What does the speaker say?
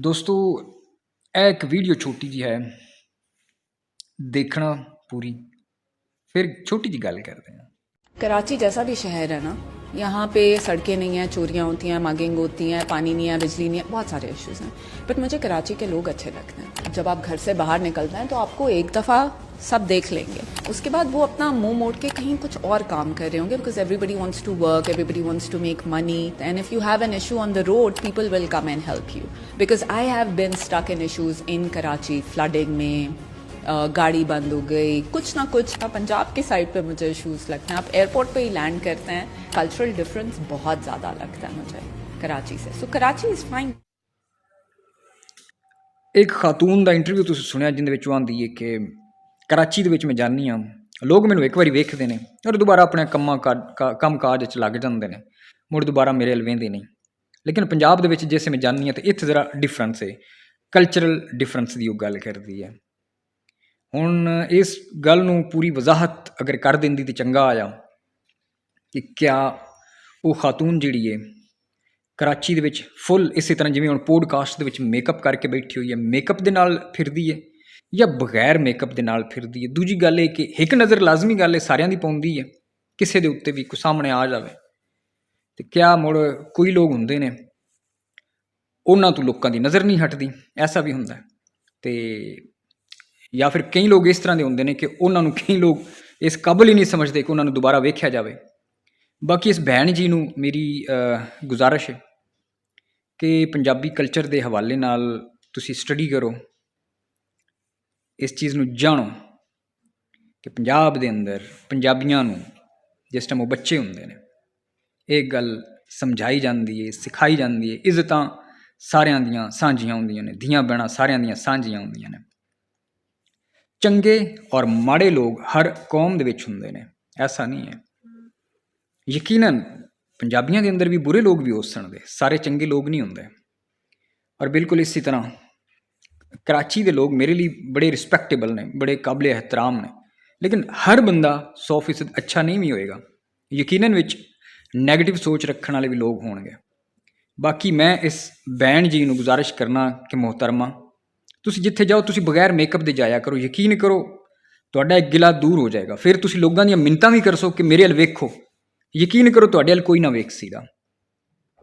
दोस्तों ਇਹ ਇੱਕ ਵੀਡੀਓ ਛੋਟੀ ਜਿਹੀ ਹੈ, देखना पूरी, फिर छोटी जी गल करते हैं। कराची जैसा भी शहर है ना, यहाँ पे सड़कें नहीं हैं, चोरियाँ होती हैं, मगिंग होती हैं, पानी नहीं है, बिजली नहीं है, बहुत सारे इश्यूज़ हैं। बट मुझे कराची के लोग अच्छे लगते हैं। जब आप घर से बाहर निकलते हैं तो आपको एक दफ़ा सब देख लेंगे, उसके बाद वो अपना मुंह मोड़ के कहीं कुछ और काम कर रहे होंगे, because everybody wants to work, everybody wants to make money, and if you have an issue on the road people will come and help you. Because I have been stuck in issues in Karachi, flooding में, गाड़ी बंद हो गई, कुछ ना कुछ। पंजाब के side पे मुझे इशूज़ लगते हैं। आप एयरपोर्ट पे ही लैंड करते हैं, कल्चरल डिफरेंस बहुत ज़्यादा लगता है मुझे कराची से। सो कराची इज़ फाइन। एक खातून का इंटरव्यू तुसीं सुनिया जिंदे विच आंदी है कि कराची दे विच मैं जानी हाँ, लोग मैनूं एक बारी वेखदे ने और दोबारा अपने कम काज च लग जांदे ने, मुड़ दोबारा मेरे अल वेंदे नहीं। लेकिन पंजाब दे विच जिसे मैं जानी हाँ तो इत्थे जरा डिफरेंस है, कल्चरल डिफरेंस की गल करदी है। हुण इस गल नूं पूरी वजाहत अगर कर दिंदी तो चंगा आया कि क्या वो खातून जिहड़ी है कराची दे विच फुल इस तरह जिवें हुण पॉडकास्ट दे विच मेकअप करके बैठी हुई है, मेकअप दे नाल फिरदी है या बगैर मेकअप दे नाल फिरदी है। दूजी गल है कि एक नज़र लाजमी गल है सारियां दी पाउंदी है, किसी दे उत्ते भी कोई सामने आ जाए तो क्या मुड़ कोई लोग हुंदे ने उन्हां तों लोकां दी नज़र नहीं हटदी, ऐसा भी हुंदा है। ते या फिर कई लोग इस तरह के होंगे ने कि उन्होंने कई लोग इस काबिल ही नहीं समझते कि उन्होंने दोबारा वेख्या जाए। बाकी इस भैन जी नूं मेरी गुजारिश है कि पंजाबी कल्चर के हवाले नाल तुसी स्टडी करो, इस चीज़ नूं जानो कि पंजाब दे अंदर पंजाबियां नूं जिस टाइम वो बच्चे होंदे ने एक गल समझाई जाती है, सिखाई जाती है, इज्जतां सारियां दियां सांझियां होंदियां ने, धियां भैणां सारियां दियां सांझियां होंदियां ने। चंगे और माड़े लोग हर कौम दे विच हुंदे ने, ऐसा नहीं है। यकीनन पंजाबियों के अंदर भी बुरे लोग भी हो सकते, सारे चंगे लोग नहीं होंदे। और बिल्कुल इसी तरह कराची के लोग मेरे लिए बड़े रिस्पैक्टेबल ने, बड़े काबिल एहतराम ने, लेकिन हर बंदा 100% अच्छा नहीं भी होएगा। यकीनन विच नैगेटिव सोच रखने वाले भी लोग होंगे। बाकी मैं इस भैन जी नूं गुजारिश करना कि मोहतरमा तुसी जिथे जाओ तुसी बगैर मेकअप दे जाया करो, यकीन करो तुहाडा एक गिला दूर हो जाएगा। फिर तुसी लोगों दी मिन्नतां भी कर सो कि मेरे अल वेखो, यकीन करो तुहाडे अल कोई ना वेख सीगा।